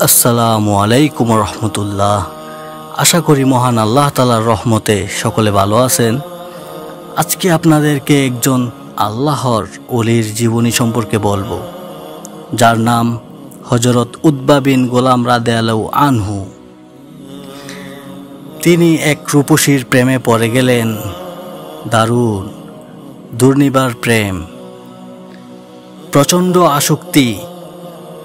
আসসালামু আলাইকুম রহমতুল্লাহ। আশা করি মহান আল্লাহ তাআলার রহমতে সকলে ভালো আছেন। আজকে আপনাদেরকে একজন আল্লাহর ওলির জীবনী সম্পর্কে বলবো, যার নাম হযরত উতবা বিন গোলাম রাদিয়াল্লাহু আনহু। তিনি এক রূপসীর প্রেমে পড়ে গেলেন। দারুণ দুর্নিবার প্রেম, প্রচণ্ড আসক্তি।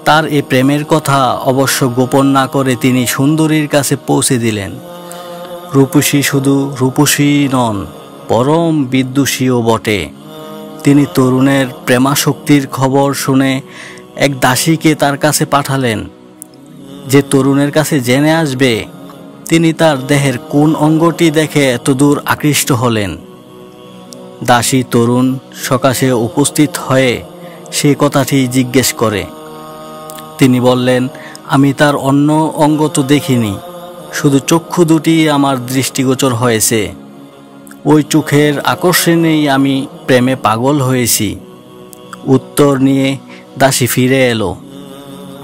তার এই প্রেমের কথা অবশ্য গোপন না করে তিনি সুন্দরীর কাছে পৌঁছে দিলেন। রূপসী শুধু রূপসী নন, পরম বিদ্যুষীও বটে। তিনি তরুণের প্রেমাসক্তির খবর শুনে এক দাসীকে তার কাছে পাঠালেন, যে তরুণের কাছে জেনে আসবে তিনি তার দেহের কোন অঙ্গটি দেখে এতদূর আকৃষ্ট হলেন। দাসী তরুণ সকাশে উপস্থিত হয়ে সে কথাটি জিজ্ঞেস করে। তিনি বললেন, আমি তার অন্য অঙ্গ তো দেখিনি, শুধু চক্ষু দুটি আমার দৃষ্টিগোচর হয়েছে। ওই চোখের আকর্ষণেই আমি প্রেমে পাগল হয়েছি। উত্তর নিয়ে দাসী ফিরে এলো।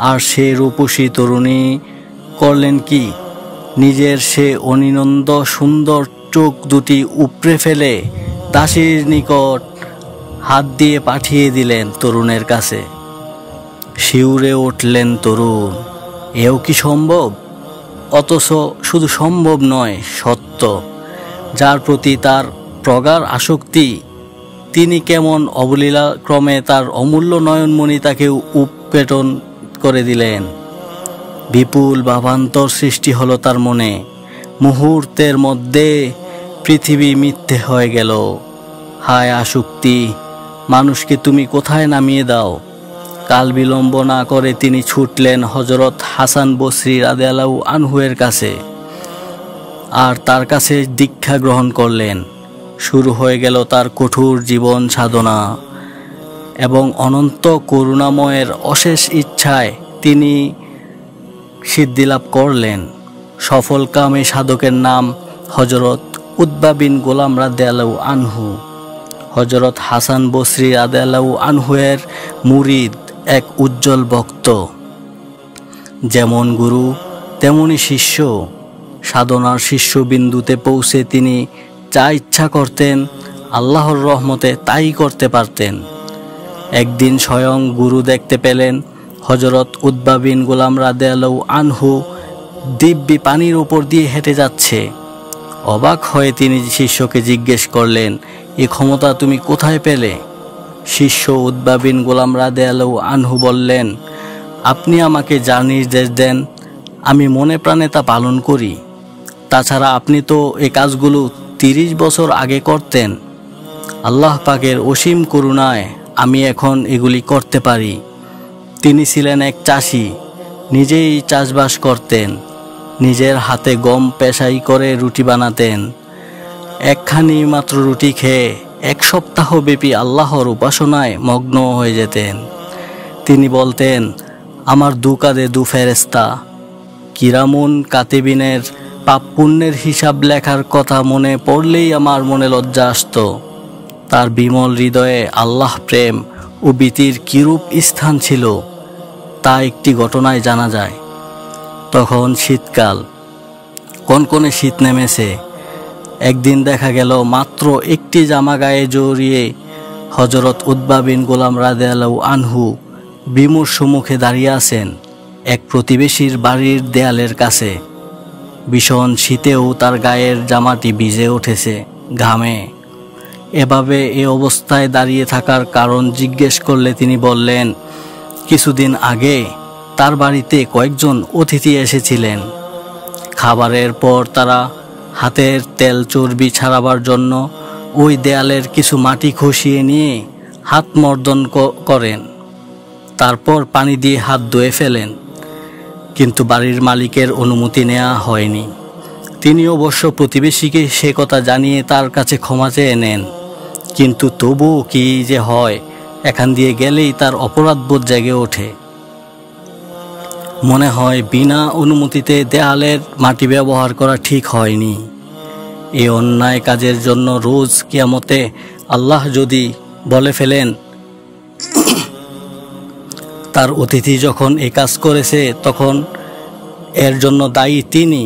আর সে রূপসী তরুণী করলেন কি, নিজের সে অনিনন্দ সুন্দর চোখ দুটি উপড়ে ফেলে দাসীর নিকট হাত দিয়ে পাঠিয়ে দিলেন তরুণের কাছে। শিউরে উঠলেন তরুণ, এও কি সম্ভব? অথচ শুধু সম্ভব নয়, সত্য। যার প্রতি তার প্রগাঢ় আসক্তি, তিনি কেমন অবলীলাক্রমে তার অমূল্য নয়নমণি তাকে উৎপেটন করে দিলেন। বিপুল ভাবান্তর সৃষ্টি হলো তার মনে। মুহূর্তের মধ্যে পৃথিবী মিথ্যে হয়ে গেল। হায় আসক্তি, মানুষকে তুমি কোথায় নামিয়ে দাও। কাল বিলম্ব না করে তিনি ছুটলেন হযরত হাসান বসরি রাদিয়াল্লাহু আনহুয়ের কাছে, আর তার কাছে দীক্ষা গ্রহণ করলেন। শুরু হয়ে গেল তার কঠোর জীবন সাধনা, এবং অনন্ত করুণাময়ের অশেষ ইচ্ছায় তিনি সিদ্ধিলাভ করলেন। সফলকামী সাধকের নাম হযরত উতবা বিন গোলাম রাদিয়াল্লাহু আনহু। হযরত হাসান বসরি রাদিয়াল্লাহু আনহুয়ের মুরিদ, এক উজ্জ্বল ভক্ত। যেমন গুরু তেমনি শিষ্য। সাধনার শীর্ষবিন্দুতে পৌঁছে তিনি যা ইচ্ছা করতেন, আল্লাহর রহমতে তাই করতে পারতেন। একদিন স্বয়ং গুরু দেখতে পেলেন হযরত উতবা বিন গোলাম রাদিয়াল্লাহু আনহু দিব্যি পানির উপর দিয়ে হেঁটে যাচ্ছে। অবাক হয়ে তিনি শিষ্যকে জিজ্ঞেস করলেন, এ ক্ষমতা তুমি কোথায় পেলে? শিষ্য উতবা বিন গোলাম রাদিয়াল্লাহু আনহু বললেন, আপনি আমাকে যা নির্দেশ দেন আমি মনে প্রাণে তা পালন করি। তাছাড়া আপনি তো এই কাজগুলো 30 বছর আগে করতেন। আল্লাহ পাকের অসীম করুণায় আমি এখন এগুলি করতে পারি। তিনি ছিলেন এক চাষি, নিজেই চাষবাস করতেন। নিজের হাতে গম পেশাই করে রুটি বানাতেন। একখানি মাত্র রুটি খেয়ে 1 সপ্তাহ ব্যাপী আল্লাহর উপাসনায় মগ্ন হয়ে যেতেন। তিনি বলতেন, আমার দু কাঁধে 2 ফেরেশতা, কিরামুন কাতিবিনের পাপ পুণ্যের হিসাব লেখার কথা মনে পড়লেই আমার মনে লজ্জা আসত। তার বিমল হৃদয়ে আল্লাহ প্রেম ও ভীতির কিরূপ স্থান ছিল তা একটি ঘটনায় জানা যায়। তখন শীতকাল, কনকনে শীত নেমেছে। একদিন দেখা গেল মাত্র একটি জামা গায়ে জড়িয়ে হযরত উতবা বিন গোলাম রাদিয়াল্লাহু আনহু বিমূঢ় মুখে দাঁড়িয়ে আছেন এক প্রতিবেশীর বাড়ির দেয়ালের কাছে। ভীষণ শীতেও তার গায়ের জামাটি ভিজে উঠেছে ঘামে। এভাবে এ অবস্থায় দাঁড়িয়ে থাকার কারণ জিজ্ঞেস করলে তিনি বললেন, কিছুদিন আগে তার বাড়িতে কয়েকজন অতিথি এসেছিলেন। খাবারের পর তারা হাতের তেল চর্বি ছাড়াবার জন্য ওই দেয়ালের কিছু মাটি খসিয়ে নিয়ে হাত মর্দন করেন, তারপর পানি দিয়ে হাত ধুয়ে ফেলেন। কিন্তু বাড়ির মালিকের অনুমতি নেওয়া হয়নি। তিনি অবশ্য প্রতিবেশীকে সে কথা জানিয়ে তার কাছে ক্ষমা চেয়ে নেন। কিন্তু তবুও কি যে হয়, এখান দিয়ে গেলেই তার অপরাধবোধ জেগে ওঠে। মনে হয় বিনা অনুমতিতে দেয়ালের মাটি ব্যবহার করা ঠিক হয়নি। এই অন্যায় কাজের জন্য রোজ কিয়ামতে আল্লাহ যদি বলে ফেলেন, তার অতিথি যখন এই কাজ করেছে তখন এর জন্য দায়ী তিনি।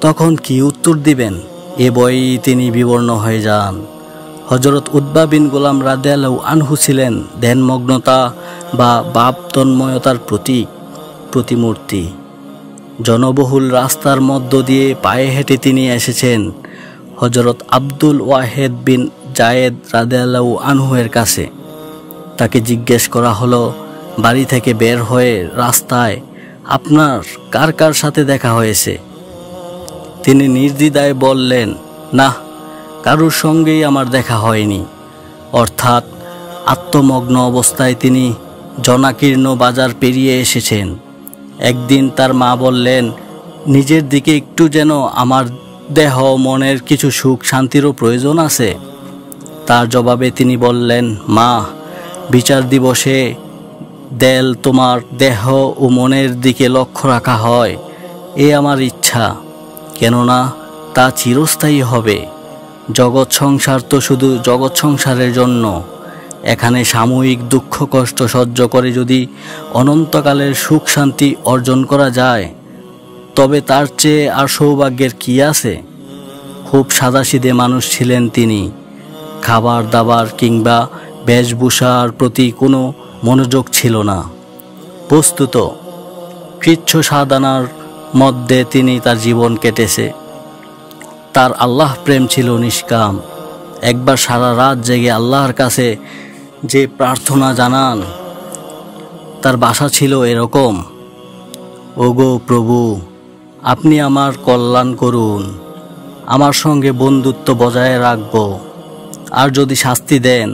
তখন কি উত্তর দিবেন এ বই তিনি বিবর্ণ হয়ে যান। হযরত উতবা বিন গোলাম রাদিয়াল্লাহু আনহু ছিলেন ধ্যানমগ্নতা বা ভাব তন্ময়তার প্রতিমূর্তি। জনবহুল রাস্তার মধ্য দিয়ে পায়ে হেঁটে তিনি এসেছেন হযরত আব্দুল ওয়াহেদ বিন জায়েদ রাদিয়াল্লাহু আনহু এর কাছে। তাকে জিজ্ঞেস করা হলো, বাড়ি থেকে বের হয়ে রাস্তায় আপনার কার কার সাথে দেখা হয়েছে? তিনি নির্দ্বিধায় বললেন, না, কারোর সঙ্গেই আমার দেখা হয়নি। অর্থাৎ আত্মমগ্ন অবস্থায় তিনি জনাকীর্ণ বাজার পেরিয়ে এসেছেন। একদিন তার মা বললেন, নিজের দিকে একটু যেন আমার দেহ মনের কিছু সুখ শান্তিরও প্রয়োজন আছে। তার জবাবে তিনি বললেন, মা, বিচার দিবসে দেল তোমার দেহ ও মনের দিকে লক্ষ্য রাখা হয়, এ আমার ইচ্ছা, কেননা তা চিরস্থায়ী হবে। জগৎ সংসার তো শুধু জগৎ সংসারের জন্য। এখানে সাময়িক দুঃখ কষ্ট সহ্য করে যদি অনন্তকালের সুখ শান্তি অর্জন করা যায়, তবে তার চেয়ে আর সৌভাগ্যের কি আছে? খুব সাদাসিধে মানুষ ছিলেন তিনি। খাবার দাবার কিংবা বেশভূষার প্রতি কোনো মনোযোগ ছিল না। বস্তুত কৃচ্ছ সাধনার মধ্যে তিনি তার জীবন কেটেছে। তার আল্লাহ প্রেম ছিল নিষ্কাম। একবার সারা রাত জেগে আল্লাহর কাছে যে প্রার্থনা জানান, তার ভাষা ছিল এরকম, ওগো প্রভু, আপনি আমার কল্যাণ করুন, আমার সঙ্গে বন্ধুত্ব বজায় রাখব, আর যদি শাস্তি দেন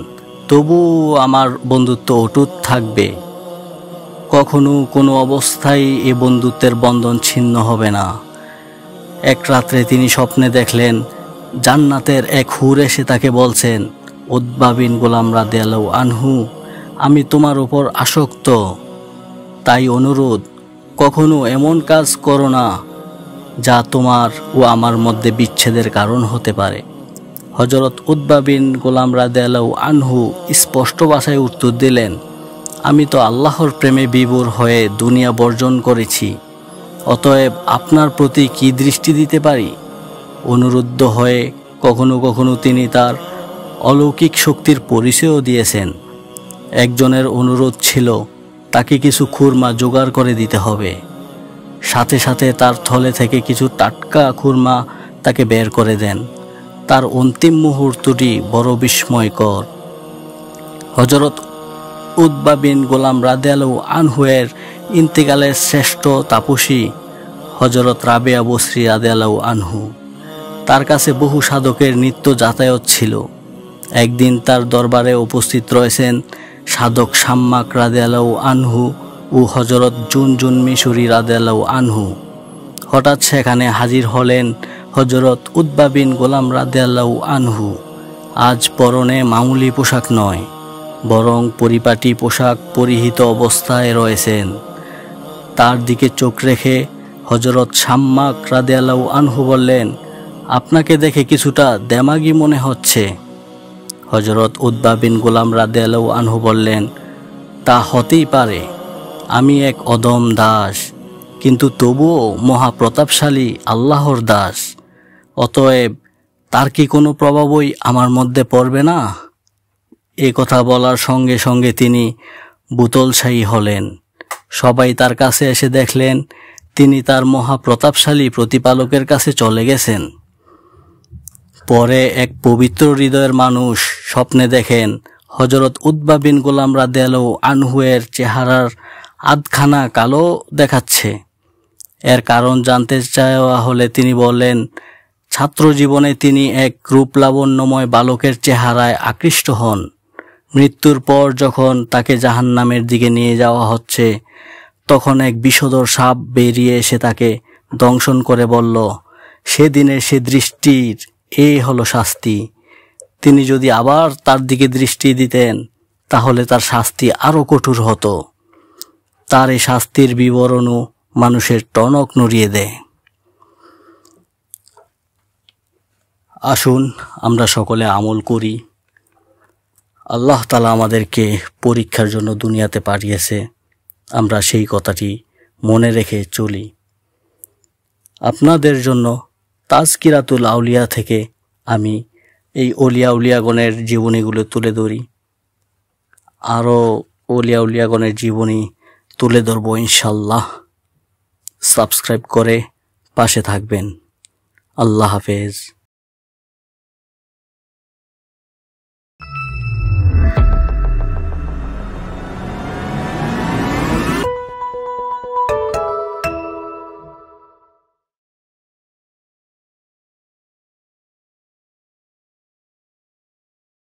তবু আমার বন্ধুত্ব অটুট থাকবে। কখনো কোনো অবস্থায় এ বন্ধুত্বের বন্ধন ছিন্ন হবে না। এক রাত্রে তিনি স্বপ্নে দেখলেন জান্নাতের এক হুর এসে তাকে বলছেন, উতবা বিন গোলাম রাদিয়াল্লাহু আনহু, আমি তোমার উপর আসক্ত, তাই অনুরোধ, কখনো এমন কাজ করো না যা তোমার ও আমার মধ্যে বিচ্ছেদের কারণ হতে পারে। হযরত উতবা বিন গোলাম রাদিয়াল্লাহু আনহু স্পষ্ট ভাষায় উত্তর দিলেন, আমি তো আল্লাহর প্রেমে বিভোর হয়ে দুনিয়া বর্জন করেছি, অতএব আপনার প্রতি কি দৃষ্টি দিতে পারি? অনুরুদ্ধ হয়ে কখনো কখনো তিনি তার অলৌকিক শক্তির পরিচয়ও দিয়েছেন। একজনের অনুরোধ ছিল তাকে কিছু খুরমা জোগাড় করে দিতে হবে। সাথে সাথে তার থলে থেকে কিছু টাটকা খুরমা তাকে বের করে দেন। তার অন্তিম মুহূর্তটি বড় বিস্ময়কর। হযরত উতবা বিন গোলাম রাদিয়াল্লাহু আনহু এর ইন্তেকালের শ্রেষ্ঠ তাপসী হযরত রাবেয়া বসরি রাদিয়াল্লাহু আনহু। তার কাছে বহু সাধকের নিত্য যাতায়াত ছিল। একদিন তার দরবারে উপস্থিত রয়েছেন সাধক শাম্মাক রাদিয়াল্লাহু আনহু ও হযরত জুনজুন মিশরি রাদিয়াল্লাহু আনহু। হঠাৎ সেখানে হাজির হলেন হযরত উতবা বিন গোলাম রাদিয়াল্লাহু আনহু। আজ পরনে মামুলি পোশাক নয়, বরং পরিপাটি পোশাক পরিহিত অবস্থায় রয়েছেন। তার দিকে চোখ রেখে হযরত শাম্মাক রাদিয়াল্লাহু আনহু বললেন, আপনাকে দেখে কিছুটা দেমাগী মনে হচ্ছে। হযরত উতবা বিন গোলাম রাদিয়াল্লাহু আনহু বললেন, তা হতেই পারে, আমি এক অদম দাস, কিন্তু তবুও মহাপ্রতাপশালী আল্লাহর দাস, অতএব তার কি কোনো প্রভাবই আমার মধ্যে পড়বে না? এ কথা বলার সঙ্গে সঙ্গে তিনি বুতলশায়ী হলেন। সবাই তার কাছে এসে দেখলেন তিনি তার মহাপ্রতাপশালী প্রতিপালকের কাছে চলে গেছেন। পরে এক পবিত্র হৃদয়ের মানুষ স্বপ্নে দেখেন হযরত উতবা বিন গোলাম রাদিয়াল্লাহু আনহু এর চেহারার আধখানা কালো দেখাচ্ছে। এর কারণ জানতে চাওয়া হলে তিনি বললেন, ছাত্র জীবনে তিনি এক রূপলাবণ্যময় বালকের চেহারায় আকৃষ্ট হন। মৃত্যুর পর যখন তাকে জাহান্নামের দিকে নিয়ে যাওয়া হচ্ছে, তখন এক বিষধর সাপ বেরিয়ে এসে তাকে দংশন করে বলল, সেদিনের সে দৃষ্টির এই হলো শাস্তি। তিনি যদি আবার তার দিকে দৃষ্টি দিতেন তাহলে তার শাস্তি আরো কঠোর হতো। তার এই শাস্তির বিবরণও মানুষের টনক নড়িয়ে দেয়। আসুন আমরা সকলে আমল করি। আল্লাহ তাআলা আমাদেরকে পরীক্ষার জন্য দুনিয়াতে পাঠিয়েছে, আমরা সেই কথাটি মনে রেখে চলি। আপনাদের জন্য তাজকিরাতুল আউলিয়া থেকে আমি এই উলিয়াগণের জীবনীগুলো তুলে ধরি। আরও উলিয়াগণের জীবনী তুলে ধরবো ইনশাল্লাহ। সাবস্ক্রাইব করে পাশে থাকবেন। আল্লাহ হাফেজ।